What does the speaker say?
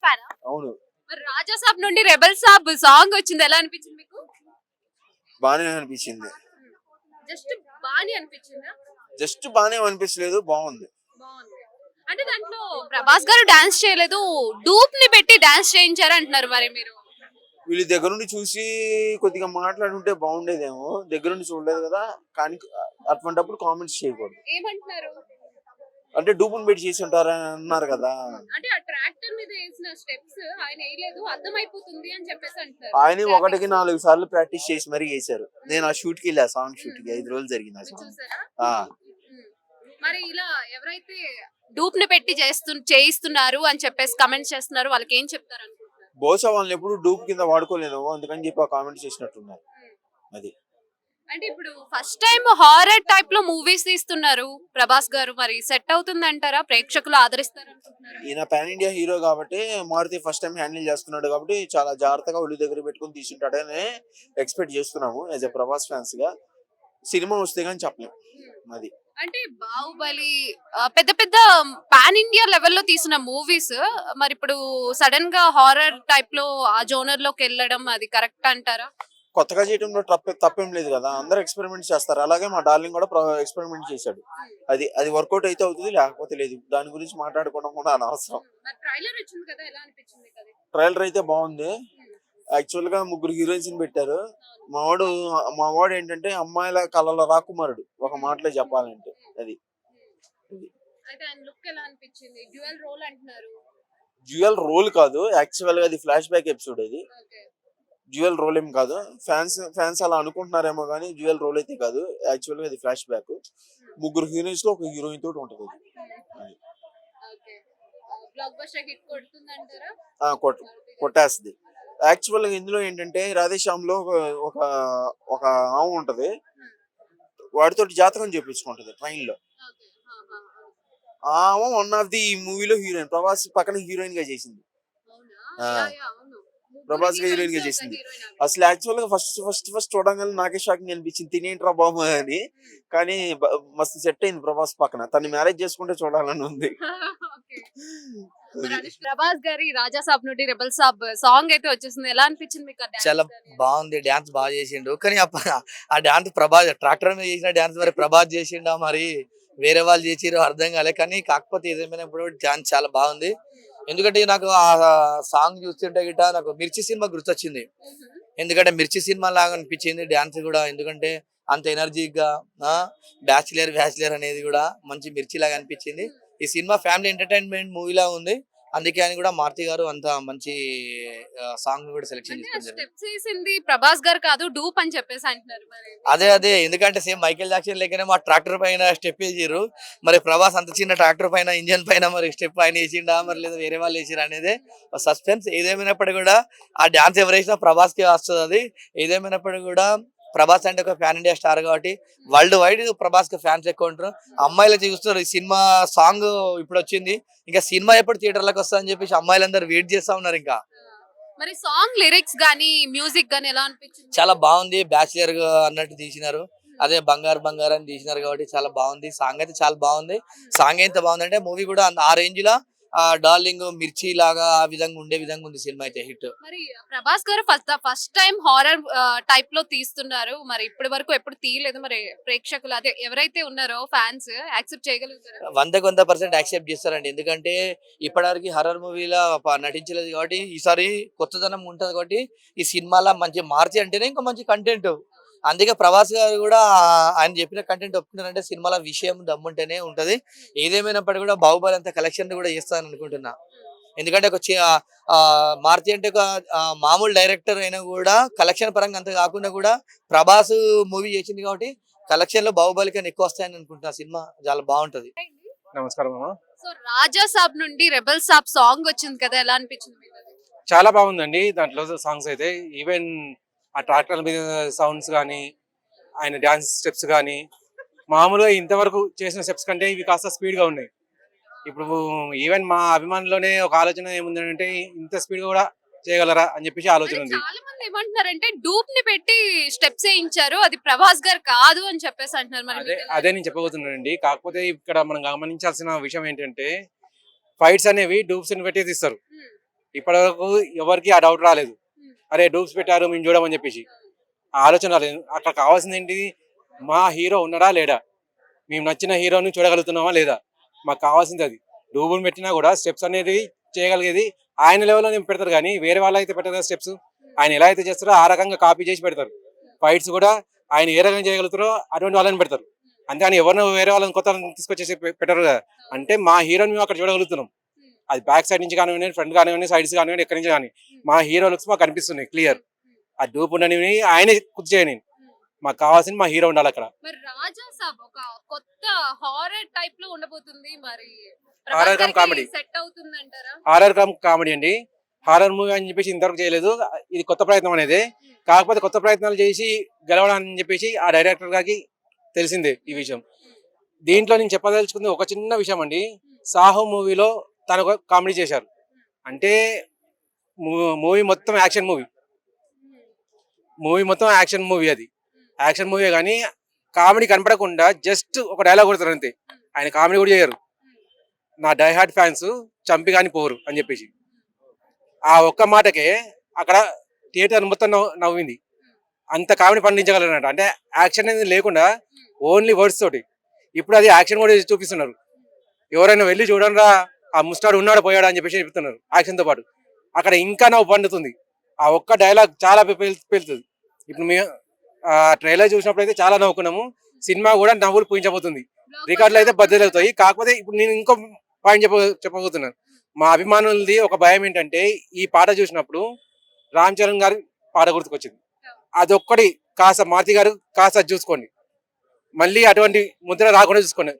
ఫ్యానా? అవును. మరి రాజా సాబ్ నుండి రెబల్ సాబ్ సాంగ్ వచ్చింది, ఎలా అనిపించింది మీకు? బానే అనిపించింది. జస్ట్ బాని అనిపించిందా? జస్ట్ బానే అనిపించలేదు, బాగుంది. బాగుంది. అంటే దాంట్లో ప్రభాస్ గారు డాన్స్ చేయలేదు, డూప్ ని పెట్టి డాన్స్ చేయించారు అంటున్నారు, మరి మీరు? వీళ్ళు దగ్గర నుండి చూసి కొద్దిగా మాట్లాడుంటే బాగుండేదేమో. దగ్గర నుండి చూడలేదు కదా, కానీ అటువంటిప్పుడు కామెంట్స్ చేయకూడదు. ఏమంటున్నారు? అంటే డూపుని పెట్టి చేసి ఉంటారని అన్నారు కదా. అంటే ఆ ట్రాక్టర్ మీద వేసిన స్టెప్స్ ఆయన వేయలేదు, అర్థమైపోతుంది అని చెప్పేసి అంటున్నారు. ఆయన 1కి 4 సార్లు ప్రాక్టీస్ చేసి మరీ చేశారు. నేను ఆ షూట్ కి వెళ్ళా, సాంగ్ షూట్ కి 5 రోజులు జరిగింది ఆ సాంగ్. మరి ఇలా ఎవరైతే డూప్ ని పెట్టి చేయిస్తున్నారు అని చెప్పేసి కమెంట్స్ చేస్తున్నారు, వాళ్ళకి ఏం చెప్తారు అనుకుంటున్నారు? బహుశా వాళ్ళని ఎప్పుడు డూప్ కింద వాడుకోలేను, అందుకని చెప్పి ఆ కామెంట్ చేసినట్టున్నారు. అది అంటే ఇప్పుడు ఫస్ట్ టైం హారర్ టైప్ లో మూవీస్ తీస్తున్నారు ప్రభాస్ గారు, మరి సెట్ అవుతుంది అంటారా? ప్రేక్షకులు ఆదరిస్తారు అనుకుంటున్నారా? ఈయన పాన్ ఇండియా హీరో కాబట్టి, మారుతి ఫస్ట్ టైం హ్యాండిల్ చేస్తున్నాడు కాబట్టి చాలా జాగ్రత్తగా ఒళ్ళు దగ్గర పెట్టుకుని తీసుంటాడని ఎక్స్పెక్ట్ చేస్తున్నాము యాజ్ ఎ ప్రభాస్ ఫ్యాన్స్ గా. సినిమా వస్తే కానీ చెప్పలేము. అది అంటే బాహుబలి పెద్ద పెద్ద పాన్ ఇండియా లెవెల్లో తీసిన మూవీస్, మరి ఇప్పుడు సడన్ గా హారర్ టైప్ లో ఆ జోనర్ లోకి వెళ్ళడం అది కరెక్ట్ అంటారా? కొత్తగా చేయడంలో తప్పేం లేదు కదా, అందరూ ఎక్స్పెరిమెంట్ చేస్తారు. అలాగే మా డార్లింగ్ కూడా ఎక్స్పెరిమెంట్ చేశాడు. అది వర్కౌట్ అయితే అవుతుంది, లేకపోతే లేదు. దాని గురించి మాట్లాడుకోవడం కూడా అనవసరం. ట్రైలర్ అయితే బాగుంది. యాక్చువల్ గా 3 హీరోయిన్స్ పెట్టారు. మా వాడు ఏంటంటే అమ్మాయిల కళల రాకుమారుడు, ఒక మాటలో చెప్పాలంటే. అది డ్యూయల్ రోల్ కాదు, యాక్చువల్ గా అది ఫ్లాష్ బ్యాక్ ఎపిసోడ్. అది డ్యూయల్ రోల్ ఏం కాదు. ఫ్యాన్స్ అలా అనుకుంటున్నారేమో కానీ డ్యూయల్ రోల్ అయితే కాదు. యాక్చువల్ గా అది ఫ్లాష్ బ్యాక్. 3 హీరోయిన్స్ లో 1 హీరోయిన్ తోటి ఉంటది. కొట్టేస్తుంది. యాక్చువల్ గా ఇందులో ఏంటంటే రాధేశ్యామ్ లో ఒక ఒక ఆమె ఉంటది, వాడితో జాతకం చేపించుకుంటది ట్రైన్ లో. ఆమె వన్ ఆఫ్ ది మూవీలో హీరోయిన్, ప్రభాస్ పక్కన హీరోయిన్ గా చేసింది. ప్రభాస్ గా హీరోయిన్ గా చేసింది. అసలు యాక్చువల్ గా ఫస్ట్ చూడగానే నాకే షాకింగ్ అనిపించింది, తినేంట్రా బాబు అని. కానీ మస్తు సెట్ అయింది ప్రభాస్ పక్కన. తను మ్యారేజ్ చేసుకుంటే చూడాలని ఉంది. ప్రభాస్ గారి రాజా సాబ్ నుండి రెబల్ సాబ్ సాంగ్ అయితే వచ్చేసింది, ఎలా అనిపించింది మీకు? చాలా బాగుంది, డాన్స్ బాగా చేసిండు. కానీ ఆ డాన్స్ ప్రభాస్ ట్రాక్టర్ మీద చేసిన డాన్స్ మరి ప్రభాస్ చేసిండా, మరి వేరే వాళ్ళు చేసిరో అర్థం కాలే. కానీ కాకపోతే ఏదేమైనప్పుడు డాన్స్ చాలా బాగుంది. ఎందుకంటే నాకు ఆ సాంగ్ చూస్తుంటే గిట్ట నాకు మిర్చి సినిమా గుర్తొచ్చింది. ఎందుకంటే మిర్చి సినిమా లాగా అనిపించింది డాన్స్ కూడా. ఎందుకంటే అంత ఎనర్జీగా బ్యాచిలర్ అనేది కూడా మంచి మిర్చి లాగా అనిపించింది. ఈ సినిమా ఫ్యామిలీ ఎంటర్టైన్మెంట్ మూవీలా ఉంది. అందుకే అని కూడా మారుతి గారు అంత మంచి సాంగ్ కూడా సెలెక్షన్ చేసుకుంది. ప్రభాస్ గారు కాదు, డూప్ అని చెప్పేసి అంటున్నారు. అదే ఎందుకంటే సేమ్ మైకేల్ జాక్సన్ లేకనే మా ట్రాక్టర్ పైన స్టెప్ వేసిర్రు. మరి ప్రభాస్ అంత చిన్న ట్రాక్టర్ పైన ఇంజన్ పైన మరి స్టెప్ ఆయన వేసిండా, మరి లేదా వేరే వాళ్ళు వేసిరా అనేది సస్పెన్స్. ఏదేమైనప్పటికీ కూడా ఆ డాన్స్ ఎవరేసినా ప్రభాస్ కి వస్తుంది. అది ఏదేమైనప్పటికీ కూడా ప్రభాస్ అంటే ఒక ఫ్యాన్ ఇండియా స్టార్ కాబట్టి వరల్డ్ వైడ్ ప్రభాస్ కి ఫ్యాన్స్ ఎక్కువ ఉంటారు. అమ్మాయిలు చూస్తున్నారు. ఈ సినిమా సాంగ్ ఇప్పుడు వచ్చింది, ఇంకా సినిమా ఎప్పుడు థియేటర్లకు వస్తా అని చెప్పేసి అమ్మాయిలందరూ వెయిట్ చేస్తా ఉన్నారు. ఇంకా మరి సాంగ్ లిరిక్స్ గానీ మ్యూజిక్ గానీ ఎలా అనిపించింది? చాలా బాగుంది. బ్యాచిలర్ అన్నట్టు తీసినారు. అదే బంగారు అని తీసినారు కాబట్టి చాలా బాగుంది. సాంగ్ అయితే చాలా బాగుంది. సాంగ్ ఎంత బాగుందంటే మూవీ కూడా ఆ రేంజ్ లా డార్లింగ్ మిర్చి లాగా ఆ విధంగా ఉండే విధంగా ఉంది సినిమా అయితే హిట్. మరి ప్రభాస్ గారు ఫస్ట్ టైం హారర్ టైప్ లో తీస్తున్నారు. మరి ఇప్పటి వరకు ఎప్పుడు తీయలేదు. మరి ప్రేక్షకులు అదే ఎవరైతే ఉన్నారో ఫ్యాన్స్ యాక్సెప్ట్ చేయగలుగుతారు? 100% యాక్సెప్ట్ చేస్తారండి. ఎందుకంటే ఇప్పటివరకు హర్రర్ మూవీలో నటించలేదు కాబట్టి ఈసారి కొత్తదనం ఉంటది కాబట్టి ఈ సినిమాలో మంచి మార్చి అంటేనే ఇంకా మంచి కంటెంట్. అందుకే ప్రభాస్ గారు కూడా ఆయన చెప్పిన కంటెంట్ ఒప్పుకున్నారంటే సినిమాలో విషయం దమ్ముంటేనే ఉంటది. ఏదేమైనప్పటికీ కూడా బాహుబలి అంత కలెక్షన్ కూడా చేస్తానని అనుకుంటున్నా. ఎందుకంటే ఒక మారుతి అంటే ఒక మామూలు డైరెక్టర్ అయినా కూడా కలెక్షన్ పరంగా అంత కాకుండా కూడా ప్రభాస్ మూవీ చేసింది కాబట్టి కలెక్షన్ లో బాహుబలి కన్నా ఎక్కువ వస్తాయని అనుకుంటున్నా. సినిమా చాలా బాగుంటది. నమస్కారం. సో రాజా సాబ్ నుండి రెబల్ సాబ్ సాంగ్ వచ్చింది కదా, ఎలా అనిపించింది? చాలా బాగుందండి. దాంట్లో సాంగ్స్ అయితే ఈవెన్ ఆ ట్రాక్టర్ మీద సౌండ్స్ కానీ, ఆయన డాన్స్ స్టెప్స్ కానీ మామూలుగా ఇంతవరకు చేసిన స్టెప్స్ కంటే ఇవి కాస్త స్పీడ్గా ఉన్నాయి. ఇప్పుడు ఈవెన్ మా అభిమానులోనే ఒక ఆలోచన ఏముందంటే ఇంత స్పీడ్గా కూడా చేయగలరా అని చెప్పేసి ఆలోచన ఉంది. చాలా మంది ఏమంటున్నారంటే డూప్ ని పెట్టి స్టెప్స్ వేయించారు, అది ప్రభాస్ గారు కాదు అని చెప్పేసి అంటున్నారు. అదే నేను చెప్పబోతున్నానండి. కాకపోతే ఇక్కడ మనం గమనించాల్సిన విషయం ఏంటంటే ఫైట్స్ అనేవి డూప్స్ ని పెట్టి తీస్తారు. ఇప్పటి వరకు ఎవరికి ఆ డౌట్ రాలేదు. అరే డూప్స్ పెట్టారు మేము చూడమని చెప్పేసి ఆ ఆలోచన రాలేదు. అక్కడ కావాల్సింది ఏంటి, మా హీరో ఉన్నాడా లేడా, మేము నచ్చిన హీరోని చూడగలుగుతున్నామా లేదా, మాకు కావాల్సింది అది. డూబులు పెట్టినా కూడా స్టెప్స్ అనేది చేయగలిగేది ఆయన లెవెల్లో పెడతారు, కానీ వేరే వాళ్ళు అయితే పెట్టారు స్టెప్స్. ఆయన ఎలా అయితే చేస్తారో ఆ రకంగా కాపీ చేసి పెడతారు. ఫైట్స్ కూడా ఆయన ఏ రకంగా చేయగలుగుతారో అటువంటి వాళ్ళని పెడతారు. అంతేగాని ఎవరినో వేరే వాళ్ళని కొత్త తీసుకొచ్చేసి పెట్టరు కదా. అంటే మా హీరోని మేము అక్కడ చూడగలుగుతున్నాం. అది బ్యాక్ సైడ్ నుంచి కానివ్వండి, ఫ్రంట్ కానివ్వండి, సైడ్స్ కానివ్వండి, ఎక్కడి నుంచి కానీ మా హీరో లుక్స్ మాకు కనిపిస్తున్నాయి క్లియర్. ఆ డూప్ ఉండని ఆయనే కుర్చీ చేయని, మాకు కావాల్సింది మా హీరో ఉండాలి అక్కడ. మరి రాజా సాబ్ ఒక కొత్త హారర్ టైప్ లో ఉండబోతుంది, మరి హారర్ కమ్ కామెడీ, సెట్ అవుతుంది అంటారా? హారర్ కమ్ కామెడీ అండి. హారర్ మూవీ అని చెప్పేసి ఇంతవరకు చేయలేదు. ఇది కొత్త ప్రయత్నం అనేది. కాకపోతే కొత్త ప్రయత్నాలు చేసి గెలవడాలని చెప్పేసి ఆ డైరెక్టర్ గారికి తెలిసిందే ఈ విషయం. దీంట్లో నేను చెప్పదలుచుకుంది ఒక చిన్న విషయం అండి. సాహో మూవీలో తను ఒక కామెడీ చేశారు. అంటే మూవీ మొత్తం యాక్షన్ మూవీ, అది యాక్షన్ మూవీ, కానీ కామెడీ కనపడకుండా జస్ట్ ఒక డైలాగ్ కొడతారు అంతే. ఆయన కామెడీ కూడా చేయరు. నా డై హార్ట్ ఫ్యాన్స్ చంపి కానీ పోరు అని చెప్పేసి ఆ ఒక్క మాటకే అక్కడ థియేటర్ మొత్తం నవ్వింది. అంత కామెడీ పండించగలరన్నమాట. అంటే యాక్షన్ అనేది లేకుండా ఓన్లీ వర్డ్స్ తోటి. ఇప్పుడు అది యాక్షన్ కూడా చూపిస్తున్నారు. ఎవరైనా వెళ్ళి చూడండి రా, ఆ ముస్టాడు ఉన్నాడు పోయాడు అని చెప్పేసి చెప్తున్నారు యాక్షన్తో పాటు. అక్కడ ఇంకా నవ్వు పండుతుంది. ఆ ఒక్క డైలాగ్ చాలా పేలుతుంది. ఇప్పుడు మేము ట్రైలర్ చూసినప్పుడు అయితే చాలా నవ్వుకున్నాము. సినిమా కూడా నవ్వులు పూయించబోతుంది. రికార్డులు అయితే బద్దలవుతాయి. కాకపోతే ఇప్పుడు నేను ఇంకో పాయింట్ చెప్పబోతున్నాను. మా అభిమానులది ఒక భయం ఏంటంటే, ఈ పాట చూసినప్పుడు రామ్ చరణ్ గారి పాట గుర్తుకొచ్చింది. అదొక్కటి కాస్త మారుతి గారు కాస్త చూసుకోండి, మళ్ళీ అటువంటి ముద్ర రాకుండా చూసుకోండి.